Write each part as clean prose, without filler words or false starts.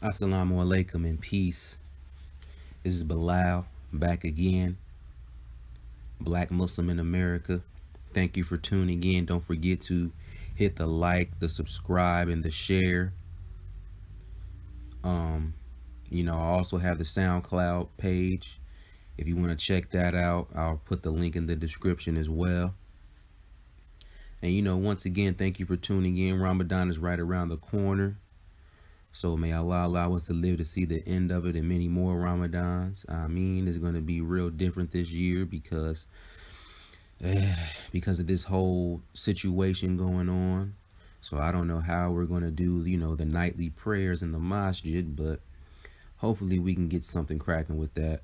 Assalamu alaikum and peace. This is Bilal back again, Black Muslim in America. Thank you for tuning in. Don't forget to hit the like, the subscribe, and the share. I also have the Soundcloud page. If you want to check that out, I'll put the link in the description as well. And once again, thank you for tuning in. Ramadan is right around the corner. So may Allah allow us to live to see the end of it and many more Ramadans. It's going to be real different this year because of this whole situation going on. So I don't know how we're going to do, the nightly prayers in the masjid, but hopefully we can get something cracking with that.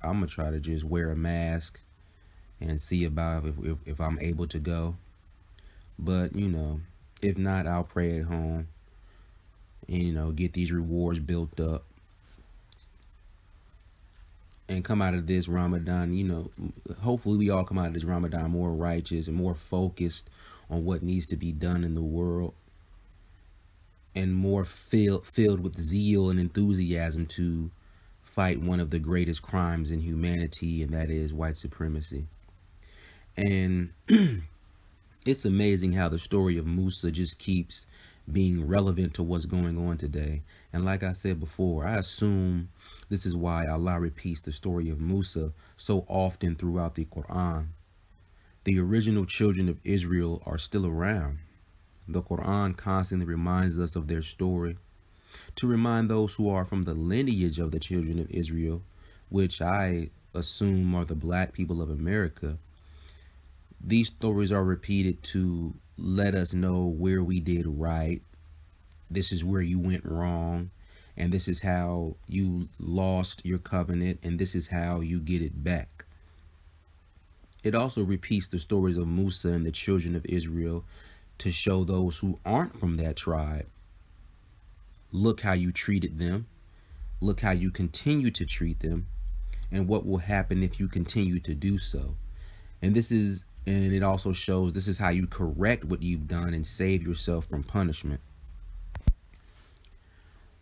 I'm going to try to just wear a mask and see about if I'm able to go. But, if not, I'll pray at home. And get these rewards built up and come out of this Ramadan, hopefully we all come out of this Ramadan more righteous and more focused on what needs to be done in the world and more filled with zeal and enthusiasm to fight one of the greatest crimes in humanity, and that is white supremacy. And it's amazing how the story of Musa just keeps being relevant to what's going on today. And like I said before, I assume this is why Allah repeats the story of Musa so often throughout the Quran. The original children of Israel are still around. The Quran constantly reminds us of their story to remind those who are from the lineage of the children of Israel, which I assume are the black people of America. These stories are repeated to let us know where we did right. This is where you went wrong. And this is how you lost your covenant. And this is how you get it back. It also repeats the stories of Musa and the children of Israel to show those who aren't from that tribe. Look how you treated them. Look how you continue to treat them. And what will happen if you continue to do so. And it also shows this is how you correct what you've done and save yourself from punishment.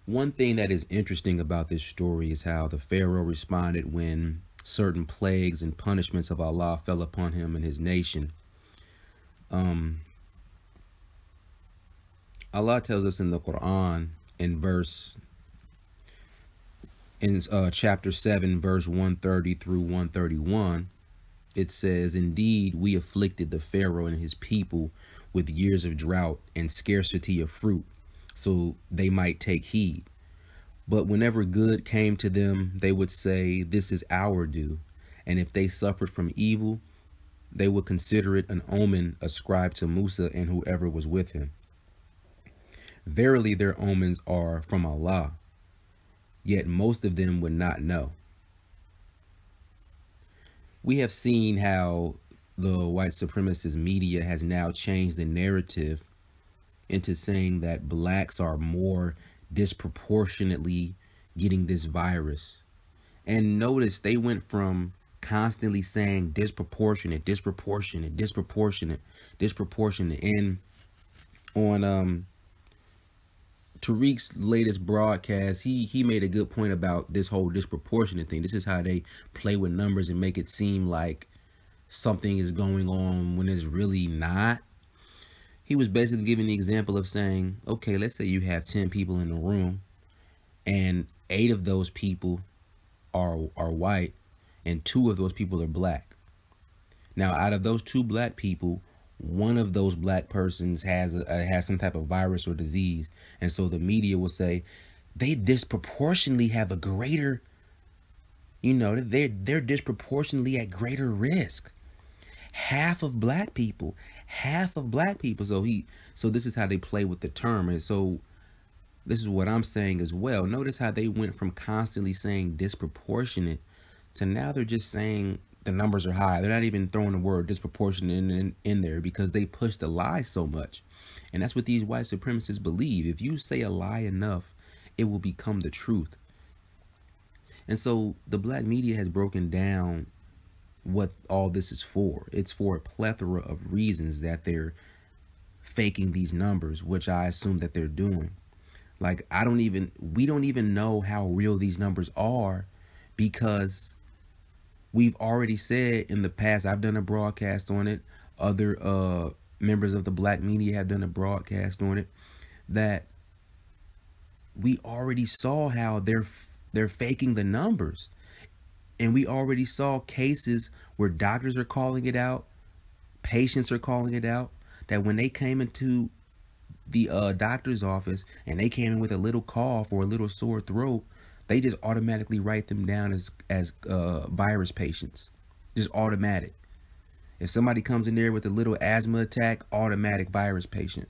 One thing that is interesting about this story is how the Pharaoh responded when certain plagues and punishments of Allah fell upon him and his nation. Allah tells us in the Quran in chapter 7, verse 130 through 131, it says, "Indeed, we afflicted the Pharaoh and his people with years of drought and scarcity of fruit, so they might take heed. But whenever good came to them, they would say, 'This is our due.' And if they suffered from evil, they would consider it an omen ascribed to Musa and whoever was with him. Verily, their omens are from Allah, yet most of them would not know." We have seen how the white supremacist media has now changed the narrative into saying that blacks are more disproportionately getting this virus. And notice they went from constantly saying disproportionate. And on Tariq's latest broadcast, he made a good point about this whole disproportionate thing. This is how they play with numbers and make it seem like something is going on when it's really not. He was basically giving the example of saying, okay, let's say you have 10 people in the room and 8 of those people are white and 2 of those people are black. Now, out of those 2 black people, one of those black persons has some type of virus or disease. And so the media will say they disproportionately have a greater, they're disproportionately at greater risk. Half of black people. So this is how they play with the term. And so this is what I'm saying as well. Notice how they went from constantly saying disproportionate to now they're just saying the numbers are high. They're not even throwing the word disproportionate in there because they push the lie so much. And that's what these white supremacists believe. If you say a lie enough, it will become the truth. And so the black media has broken down what all this is for. It's for a plethora of reasons that they're faking these numbers, which I assume that they're doing. Like, we don't even know how real these numbers are, because we've already said in the past, I've done a broadcast on it, other members of the black media have done a broadcast on it, that we already saw how they're faking the numbers. And we already saw cases where doctors are calling it out, patients are calling it out, that when they came into the doctor's office and they came in with a little cough or a little sore throat, they just automatically write them down as virus patients. Just automatic. If somebody comes in there with a little asthma attack, automatic virus patient.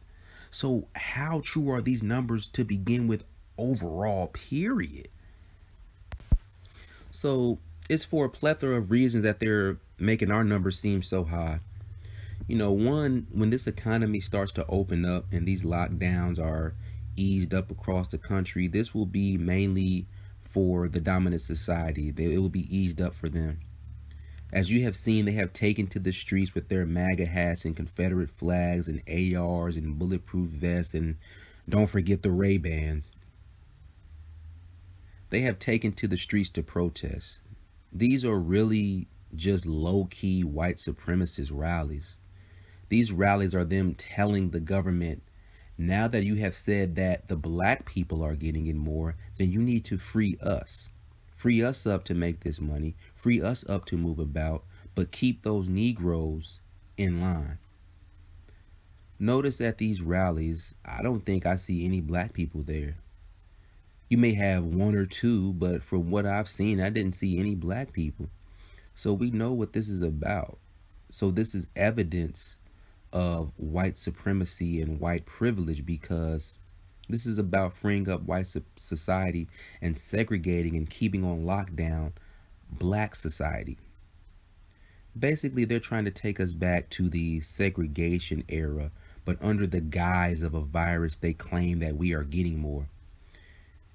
So how true are these numbers to begin with overall, period? So it's for a plethora of reasons that they're making our numbers seem so high. You know, one, when this economy starts to open up and these lockdowns are eased up across the country, this will be mainly for the dominant society. It will be eased up for them. As you have seen, they have taken to the streets with their MAGA hats and Confederate flags and ARs and bulletproof vests, and don't forget the Ray-Bans. They have taken to the streets to protest. These are really just low-key white supremacist rallies. These rallies are them telling the government, now that you have said that the black people are getting it more, then you need to free us. Free us up to make this money. Free us up to move about, but keep those Negroes in line. Notice at these rallies, I don't think I see any black people there. You may have one or two, but from what I've seen, I didn't see any black people. So we know what this is about. So this is evidence of white supremacy and white privilege, because this is about freeing up white society and segregating and keeping on lockdown black society. Basically, they're trying to take us back to the segregation era, but under the guise of a virus they claim that we are getting more.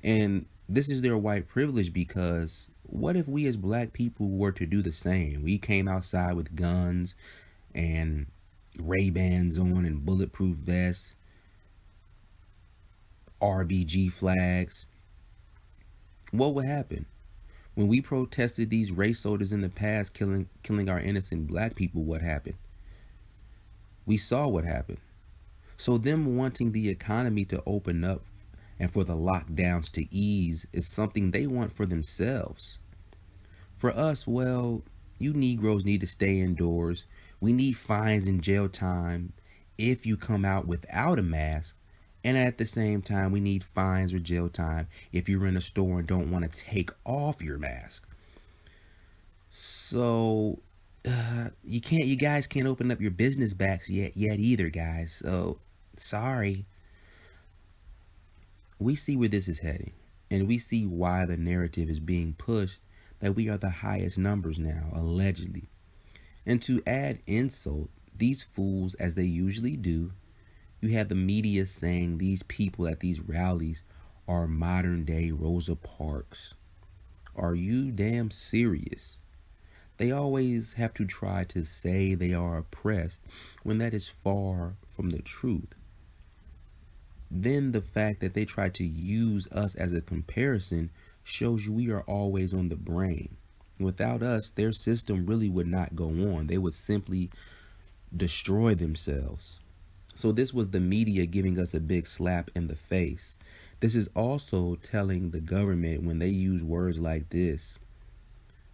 And this is their white privilege, because what if we as black people were to do the same? We came outside with guns and Ray-Bans on and bulletproof vests, RBG flags. What would happen? When we protested these race soldiers in the past killing our innocent black people, what happened? We saw what happened. So them wanting the economy to open up and for the lockdowns to ease is something they want for themselves. For us, well, you Negroes need to stay indoors. We need fines and jail time if you come out without a mask. And at the same time, we need fines or jail time if you're in a store and don't want to take off your mask. So you guys can't open up your business backs yet either, guys. So sorry. We see where this is heading, and we see why the narrative is being pushed that we are the highest numbers now, allegedly. And to add insult, these fools, as they usually do, you have the media saying these people at these rallies are modern day Rosa Parks. Are you damn serious? They always have to try to say they are oppressed when that is far from the truth. Then the fact that they try to use us as a comparison shows you we are always on the brain. Without us, their system really would not go on. They would simply destroy themselves. So this was the media giving us a big slap in the face. This is also telling the government, when they use words like this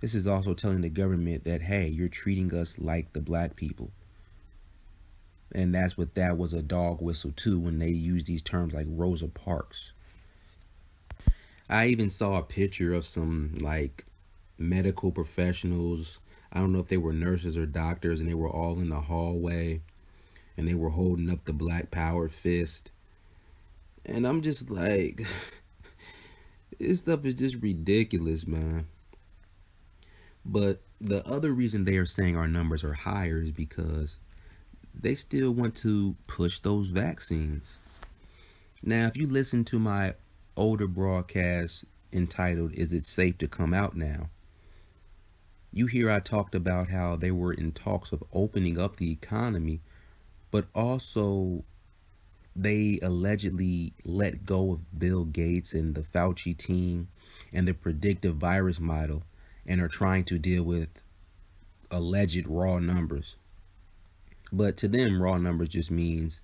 is also telling the government that, hey, you're treating us like the black people. And that's what that was a dog whistle too, when they use these terms like Rosa Parks. I even saw a picture of some like medical professionals. I don't know if they were nurses or doctors, and they were all in the hallway and they were holding up the Black Power fist. And I'm just like, this stuff is just ridiculous, man. But the other reason they are saying our numbers are higher is because they still want to push those vaccines. Now, if you listen to my older broadcast entitled, "Is It Safe to Come Out Now?" you hear I talked about how they were in talks of opening up the economy, but also they allegedly let go of Bill Gates and the Fauci team and the predictive virus model and are trying to deal with alleged raw numbers. But to them, raw numbers just means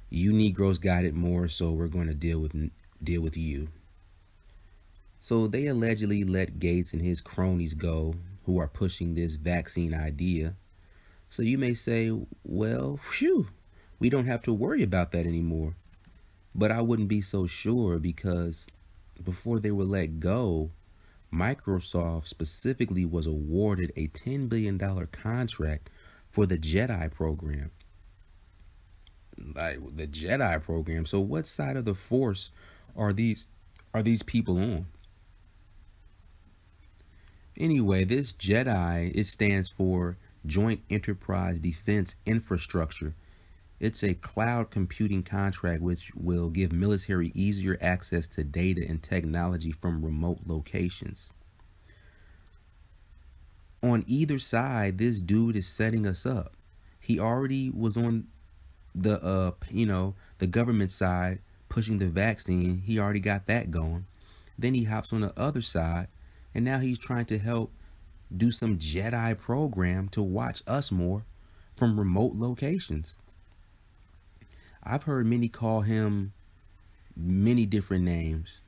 you Negroes got it more, so we're going to deal with you. So they allegedly let Gates and his cronies go, who are pushing this vaccine idea. So you may say, well, phew, we don't have to worry about that anymore. But I wouldn't be so sure, because before they were let go, Microsoft specifically was awarded a $10 billion contract for the Jedi program. Like the Jedi program. So what side of the Force are these people on? Anyway, this Jedi, it stands for Joint Enterprise Defense Infrastructure. It's a cloud computing contract which will give military easier access to data and technology from remote locations. On either side, this dude is setting us up. He already was on the the government side pushing the vaccine. He already got that going. Then he hops on the other side, and now he's trying to help do some Jedi program to watch us more from remote locations. I've heard many call him many different names,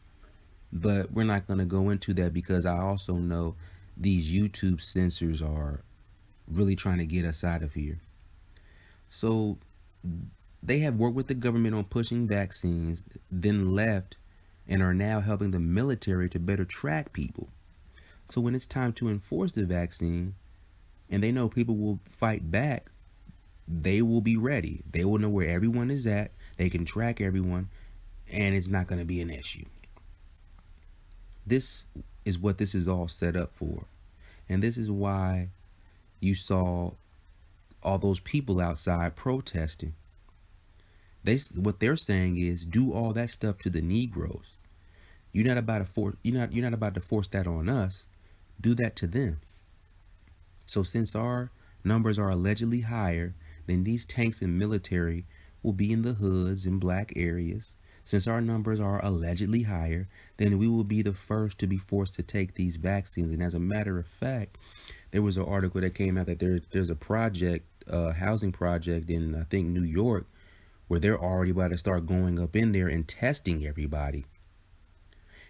but we're not going to go into that, because I also know these YouTube censors are really trying to get us out of here. So they have worked with the government on pushing vaccines, then left and are now helping the military to better track people. So when it's time to enforce the vaccine, and they know people will fight back, they will be ready. They will know where everyone is at. They can track everyone, and it's not going to be an issue. This is what this is all set up for. And this is why you saw all those people outside protesting. What they're saying is, do all that stuff to the Negroes. You're not about to force that on us. Do that to them. So since our numbers are allegedly higher, then these tanks and military will be in the hoods and black areas. Since our numbers are allegedly higher, then we will be the first to be forced to take these vaccines. And as a matter of fact, there was an article that came out that there's a project, housing project in, I think, New York, where they're already about to start going up in there and testing everybody.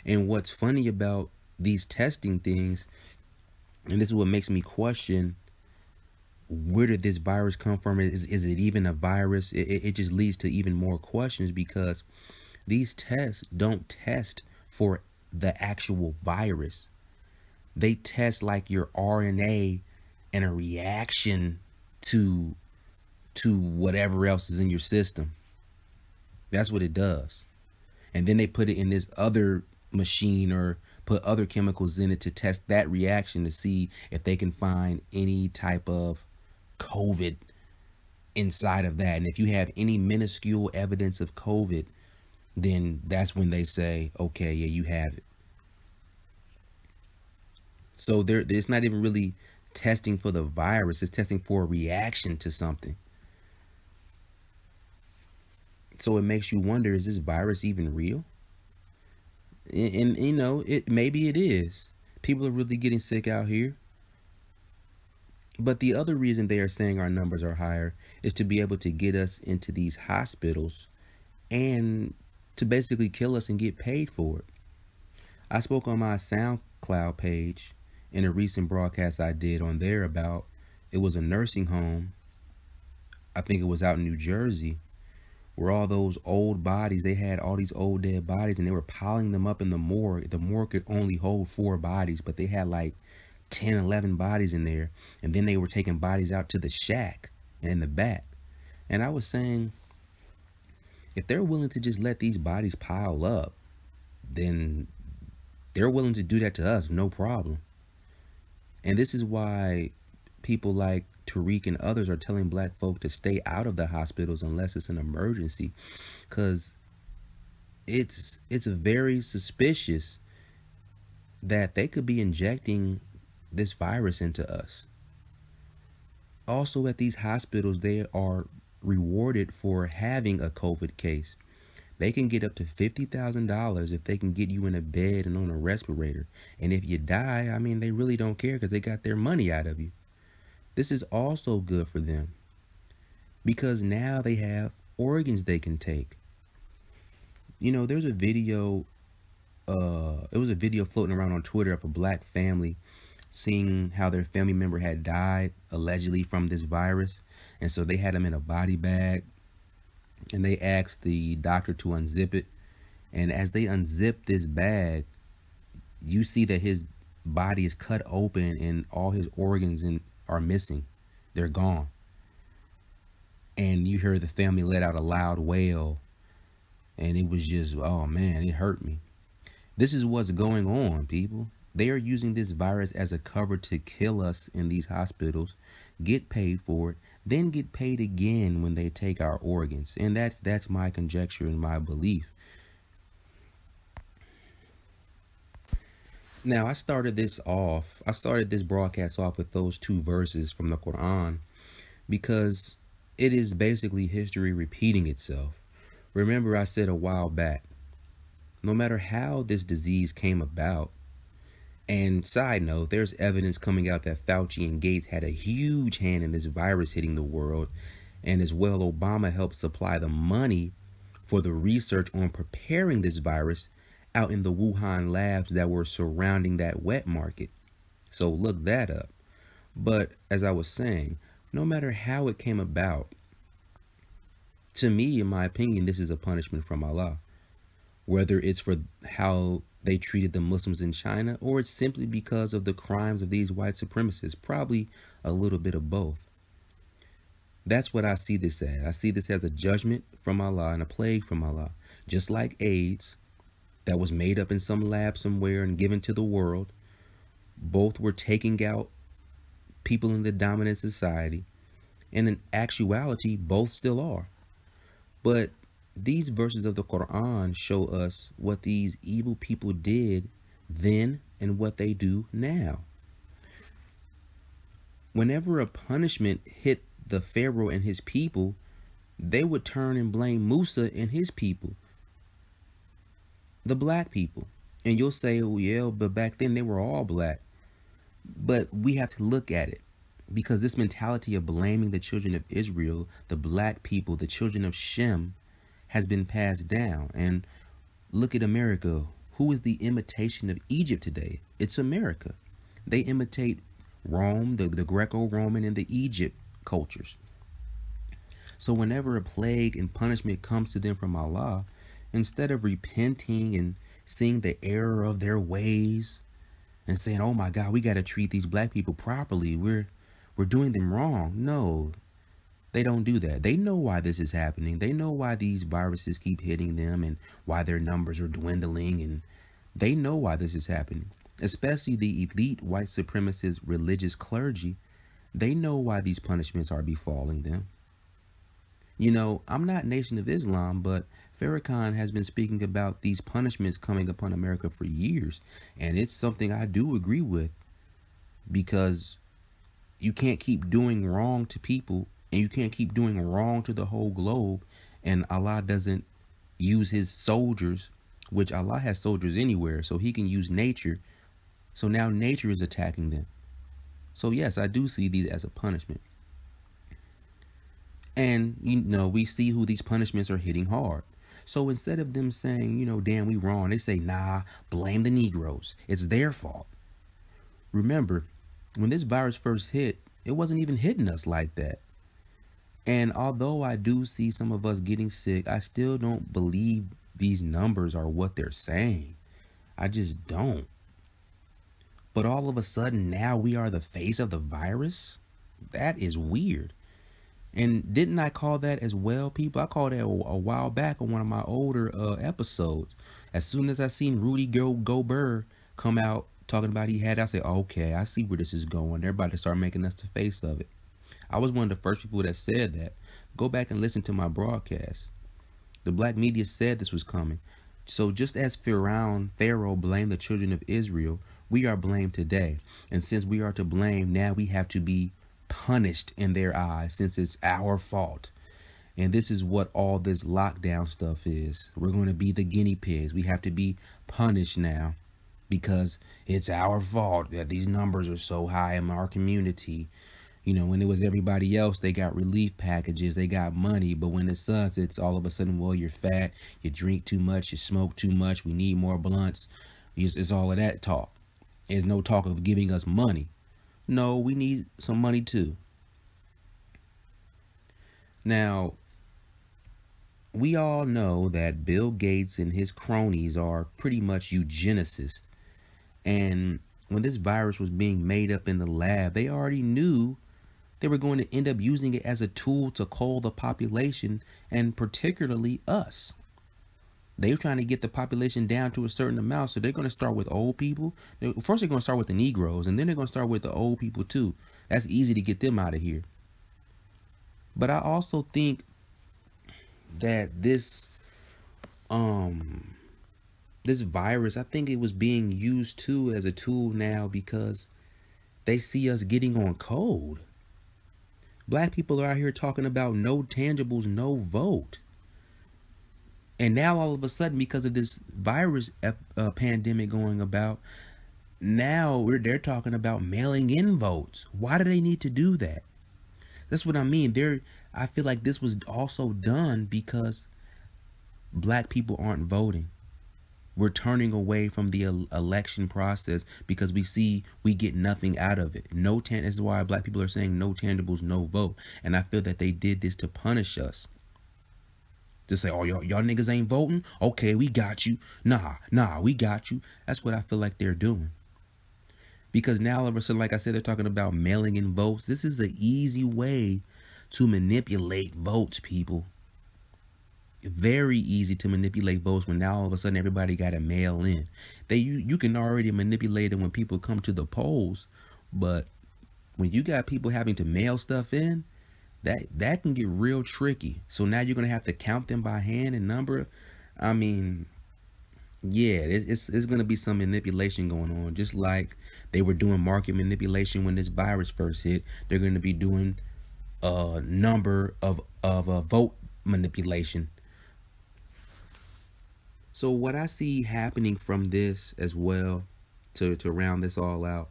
And what's funny about these testing things, and this is what makes me question, where did this virus come from? Is it even a virus? It just leads to even more questions, because these tests don't test for the actual virus. They test like your RNA and a reaction to whatever else is in your system. That's what it does. And then they put it in this other machine or put other chemicals in it to test that reaction to see if they can find any type of COVID inside of that. And if you have any minuscule evidence of COVID, then that's when they say, okay, yeah, you have it. So it's not even really testing for the virus. It's testing for a reaction to something. So it makes you wonder, is this virus even real? And maybe it is. People are really getting sick out here. But the other reason they are saying our numbers are higher is to be able to get us into these hospitals and to basically kill us and get paid for it. I spoke on my Soundcloud page in a recent broadcast I did on there about, it was a nursing home, I think it was out in New Jersey, where all those old bodies, they had all these old dead bodies and they were piling them up in the morgue. The morgue could only hold 4 bodies, but they had like 10, 11 bodies in there. And then they were taking bodies out to the shack in the back. And I was saying, if they're willing to just let these bodies pile up, then they're willing to do that to us, no problem. And this is why people like Tariq and others are telling black folk to stay out of the hospitals unless it's an emergency, because it's very suspicious that they could be injecting this virus into us. Also at these hospitals, they are rewarded for having a COVID case. They can get up to $50,000 if they can get you in a bed and on a respirator. And if you die, I mean, they really don't care because they got their money out of you. This is also good for them because now they have organs they can take. You know, there's a video, it was a video floating around on Twitter of a black family seeing how their family member had died allegedly from this virus. And so they had him in a body bag and they asked the doctor to unzip it. And as they unzip this bag, you see that his body is cut open and all his organs are missing. They're gone. And you hear the family let out a loud wail. And it was just, oh man, it hurt me. This is what's going on, people. They are using this virus as a cover to kill us in these hospitals, get paid for it, then get paid again when they take our organs. And that's my conjecture and my belief. Now, I started this broadcast off with those two verses from the Quran because it is basically history repeating itself. Remember, I said a while back, no matter how this disease came about, and side note, there's evidence coming out that Fauci and Gates had a huge hand in this virus hitting the world, and as well, Obama helped supply the money for the research on preparing this virus out in the Wuhan labs that were surrounding that wet market. So look that up. But as I was saying, no matter how it came about, to me, in my opinion, this is a punishment from Allah. Whether it's for how they treated the Muslims in China, or it's simply because of the crimes of these white supremacists, probably a little bit of both. That's what I see this as. I see this as a judgment from Allah and a plague from Allah. Just like AIDS, that was made up in some lab somewhere and given to the world. Both were taking out people in the dominant society. And in actuality, both still are. But these verses of the Quran show us what these evil people did then and what they do now. Whenever a punishment hit the Pharaoh and his people, they would turn and blame Musa and his people, the black people. And you'll say, oh yeah, but back then they were all black. But we have to look at it, because this mentality of blaming the children of Israel, the black people, the children of Shem, has been passed down. And look at America. Who is the imitation of Egypt today? It's America. They imitate Rome, the Greco-Roman and the Egypt cultures. So whenever a plague and punishment comes to them from Allah, instead of repenting and seeing the error of their ways and saying, oh my God, we got to treat these black people properly, we're doing them wrong. No, they don't do that. They know why this is happening. They know why these viruses keep hitting them and why their numbers are dwindling. And they know why this is happening, especially the elite white supremacist religious clergy. They know why these punishments are befalling them. You know, I'm not Nation of Islam, but Farrakhan has been speaking about these punishments coming upon America for years. And it's something I do agree with, because you can't keep doing wrong to people and you can't keep doing wrong to the whole globe, and Allah doesn't use his soldiers, which Allah has soldiers anywhere, so he can use nature. So now nature is attacking them. So yes, I do see these as a punishment. And, you know, we see who these punishments are hitting hard. So instead of them saying, you know, damn, we wrong, they say, nah, blame the Negroes. It's their fault. Remember, when this virus first hit, it wasn't even hitting us like that. And although I do see some of us getting sick, I still don't believe these numbers are what they're saying. I just don't. But all of a sudden now we are the face of the virus? That is weird. And didn't I call that as well, people? I called that a while back on one of my older episodes. As soon as I seen Rudy Gobert come out talking about he had, I said, okay, I see where this is going. They're about to start making us the face of it. I was one of the first people that said that. Go back and listen to my broadcast. The black media said this was coming. So just as Pharaoh blamed the children of Israel, we are blamed today. And since we are to blame, now we have to be punished in their eyes, since it's our fault. And this is what all this lockdown stuff is. We're going to be the guinea pigs. We have to be punished now because it's our fault that these numbers are so high in our community. You know, when it was everybody else, they got relief packages, they got money. But when it's us, it's all of a sudden, well, you're fat, you drink too much, you smoke too much, we need more blunts. It's all of that talk. There's no talk of giving us money. No, we need some money too. Now, we all know that Bill Gates and his cronies are pretty much eugenicists. And when this virus was being made up in the lab, they already knew they were going to end up using it as a tool to cull the population, and particularly us. They're trying to get the population down to a certain amount, so they're going to start with old people. First, they're going to start with the Negroes, and then they're going to start with the old people too. That's easy to get them out of here. But I also think that this virus, I think it was being used too as a tool now because they see us getting on code. Black people are out here talking about no tangibles, no vote. And now all of a sudden, because of this virus pandemic going about, now they're talking about mailing in votes. Why do they need to do that? That's what I mean. I feel like this was also done because black people aren't voting. We're turning away from the election process because we see we get nothing out of it. This is why black people are saying no tangibles, no vote. And I feel that they did this to punish us. To say, oh, y'all niggas ain't voting? Okay, we got you. Nah, we got you. That's what I feel like they're doing. Because now all of a sudden, like I said, they're talking about mailing in votes. This is an easy way to manipulate votes, people. Very easy to manipulate votes when now all of a sudden everybody got to mail in. You can already manipulate it when people come to the polls, but when you got people having to mail stuff in, that can get real tricky. So now you're going to have to count them by hand and number. I mean, yeah, it's going to be some manipulation going on. Just like they were doing market manipulation when this virus first hit, they're going to be doing a number of vote manipulation. So what I see happening from this as well, to round this all out,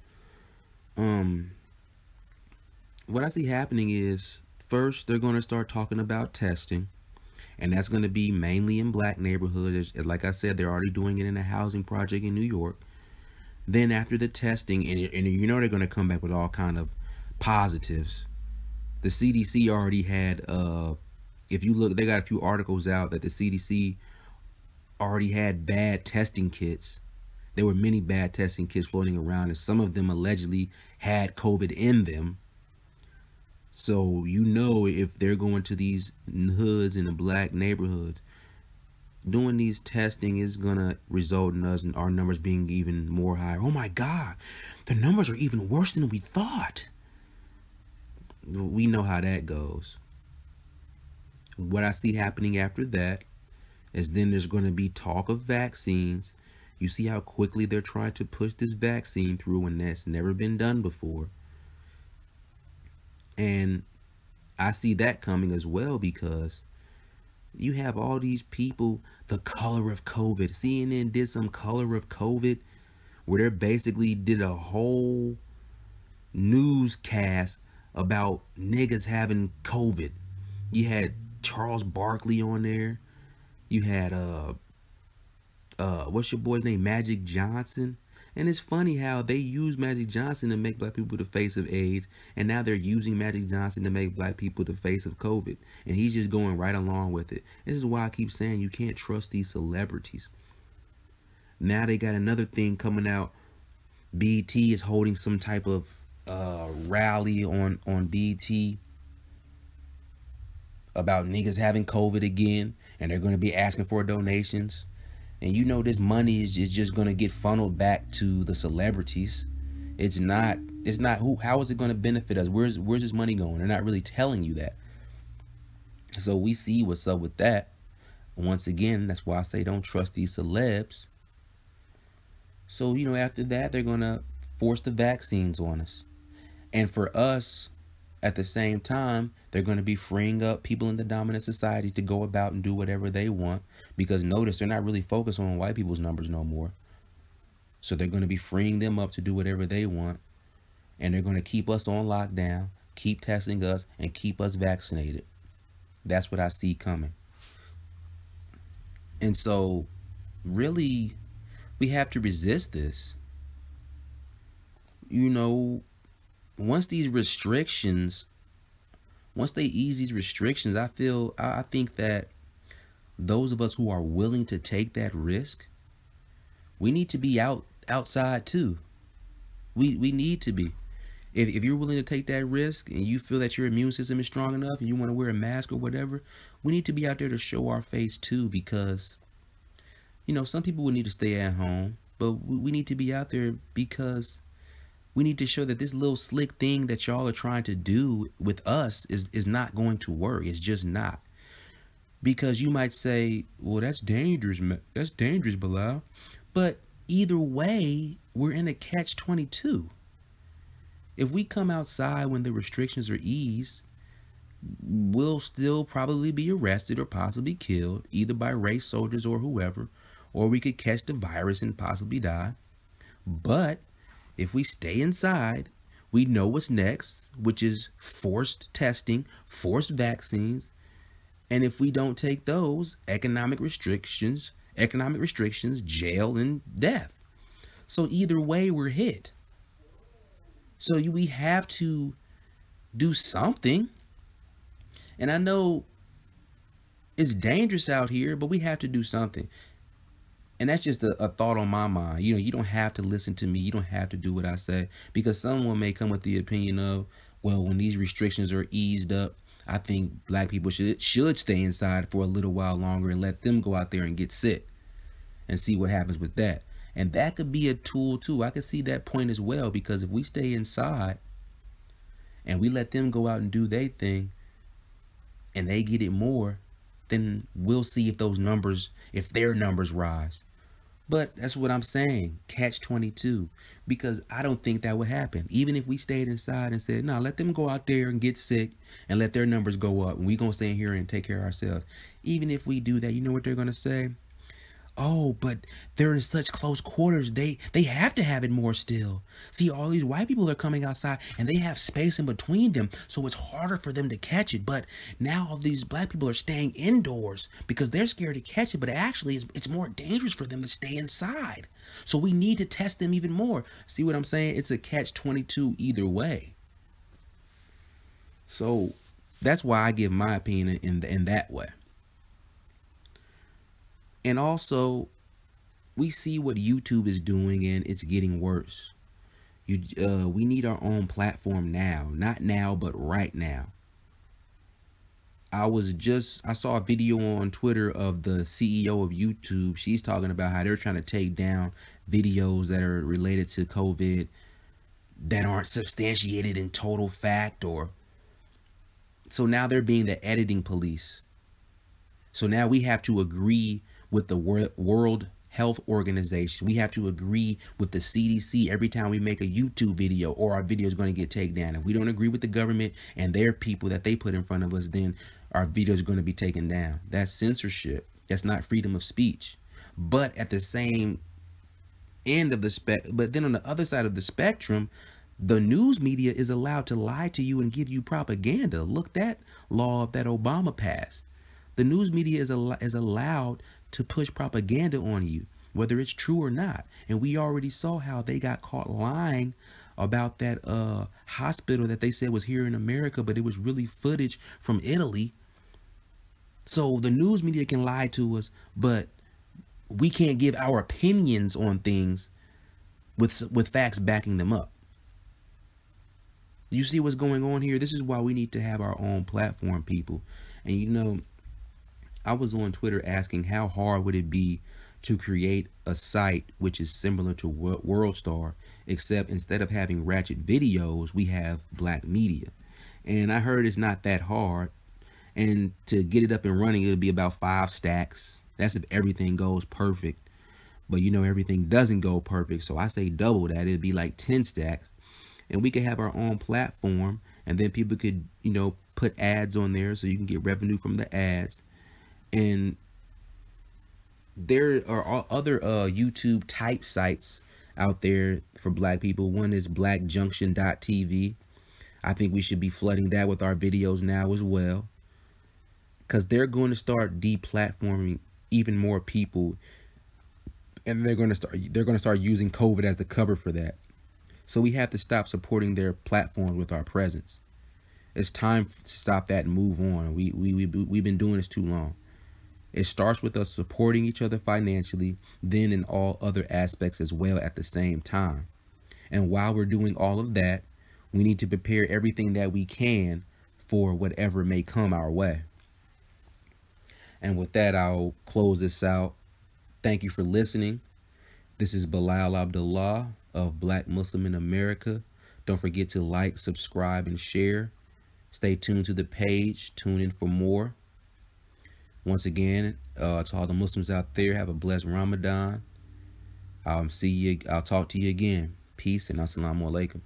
what I see happening is, first, they're going to start talking about testing, and that's going to be mainly in black neighborhoods. Like I said, they're already doing it in a housing project in New York. Then after the testing, and you know they're going to come back with all kind of positives. The CDC already had, if you look, they got a few articles out that the CDC already had bad testing kits. There were many bad testing kits floating around, and some of them allegedly had COVID in them. So you know, if they're going to these hoods in the black neighborhoods, doing these testing is gonna result in us and our numbers being even more higher. Oh my God, the numbers are even worse than we thought. We know how that goes. What I see happening after that is then there's going to be talk of vaccines. You see how quickly they're trying to push this vaccine through, and that's never been done before. And I see that coming as well because you have all these people, the color of COVID. CNN did some color of COVID where they basically did a whole newscast about niggas having COVID. You had Charles Barkley on there. You had what's your boy's name? Magic Johnson. And it's funny how they use Magic Johnson to make black people the face of AIDS, and now they're using Magic Johnson to make black people the face of COVID, and he's just going right along with it. This is why I keep saying you can't trust these celebrities. Now they got another thing coming out. BET is holding some type of rally on BET about niggas having COVID again, and they're going to be asking for donations. And you know this money is just going to get funneled back to the celebrities. It's not how is it going to benefit us? Where's this money going? They're not really telling you that. So we see what's up with that. Once again, that's why I say don't trust these celebs. So, you know, after that, they're going to force the vaccines on us. And for us, at the same time, they're going to be freeing up people in the dominant society to go about and do whatever they want. Because notice, they're not really focused on white people's numbers no more. So they're going to be freeing them up to do whatever they want. And they're going to keep us on lockdown, keep testing us, and keep us vaccinated. That's what I see coming. And so, really, we have to resist this. You know, once they ease these restrictions, I think that those of us who are willing to take that risk, we need to be outside too. We need to be. If you're willing to take that risk and you feel that your immune system is strong enough and you want to wear a mask or whatever, we need to be out there to show our face too, because, you know, some people will need to stay at home, but we need to be out there because we need to show that this little slick thing that y'all are trying to do with us is not going to work. It's just not. Because you might say, well, that's dangerous. That's dangerous, Bilal. But either way, we're in a catch-22. If we come outside when the restrictions are eased, we'll still probably be arrested or possibly killed, either by race soldiers or whoever, or we could catch the virus and possibly die. But if we stay inside, we know what's next, which is forced testing, forced vaccines. And if we don't take those, economic restrictions, jail, and death. So either way, we're hit. So we have to do something. And I know it's dangerous out here, but we have to do something. And that's just a thought on my mind. You know, you don't have to listen to me. You don't have to do what I say, because someone may come with the opinion of, well, when these restrictions are eased up, I think black people should stay inside for a little while longer and let them go out there and get sick and see what happens with that. And that could be a tool too. I could see that point as well, because if we stay inside and we let them go out and do their thing and they get it more, then we'll see if their numbers rise. But that's what I'm saying, catch-22, because I don't think that would happen. Even if we stayed inside and said, no, let them go out there and get sick and let their numbers go up, and we're going to stay in here and take care of ourselves. Even if we do that, you know what they're going to say? Oh, but they're in such close quarters. They have to have it more still. See, all these white people are coming outside and they have space in between them, so it's harder for them to catch it. But now all these black people are staying indoors because they're scared to catch it. But actually, it's more dangerous for them to stay inside. So we need to test them even more. See what I'm saying? It's a catch-22 either way. So that's why I give my opinion in that way. And also, we see what YouTube is doing, and it's getting worse. We need our own platform now. Not now, but right now. I saw a video on Twitter of the CEO of YouTube. She's talking about how they're trying to take down videos that are related to COVID that aren't substantiated in total fact, so now they're being the editing police. So now we have to agree with the World Health Organization. We have to agree with the CDC every time we make a YouTube video, or our video is going to get taken down. If we don't agree with the government and their people that they put in front of us, then our video is going to be taken down. That's censorship. That's not freedom of speech. But at the same end of but then on the other side of the spectrum, the news media is allowed to lie to you and give you propaganda. Look, that law that Obama passed. The news media is allowed to push propaganda on you, whether it's true or not. And we already saw how they got caught lying about that hospital that they said was here in America, but it was really footage from Italy. So the news media can lie to us, but we can't give our opinions on things with facts backing them up. You see what's going on here? This is why we need to have our own platform, people. And you know, I was on Twitter asking how hard would it be to create a site which is similar to WorldStar, except instead of having ratchet videos, we have black media. And I heard it's not that hard. And to get it up and running, it'll be about 5 stacks. That's if everything goes perfect. But you know, everything doesn't go perfect. So I say double that. It'd be like 10 stacks. and we could have our own platform, and then people could, put ads on there so you can get revenue from the ads. And there are other YouTube type sites out there for black people. One is blackjunction.tv. I think we should be flooding that with our videos now as well, because they're going to start deplatforming even more people, and they're going to start using COVID as the cover for that. So we have to stop supporting their platforms with our presence. It's time to stop that and move on. We've been doing this too long. It starts with us supporting each other financially, then in all other aspects as well at the same time. And while we're doing all of that, we need to prepare everything that we can for whatever may come our way. And with that, I'll close this out. Thank you for listening. This is Bilal Abdullah of Black Muslim in America. Don't forget to like, subscribe, and share. Stay tuned to the page. Tune in for more. Once again, to all the Muslims out there, have a blessed Ramadan. I'll talk to you again. Peace and assalamu alaikum.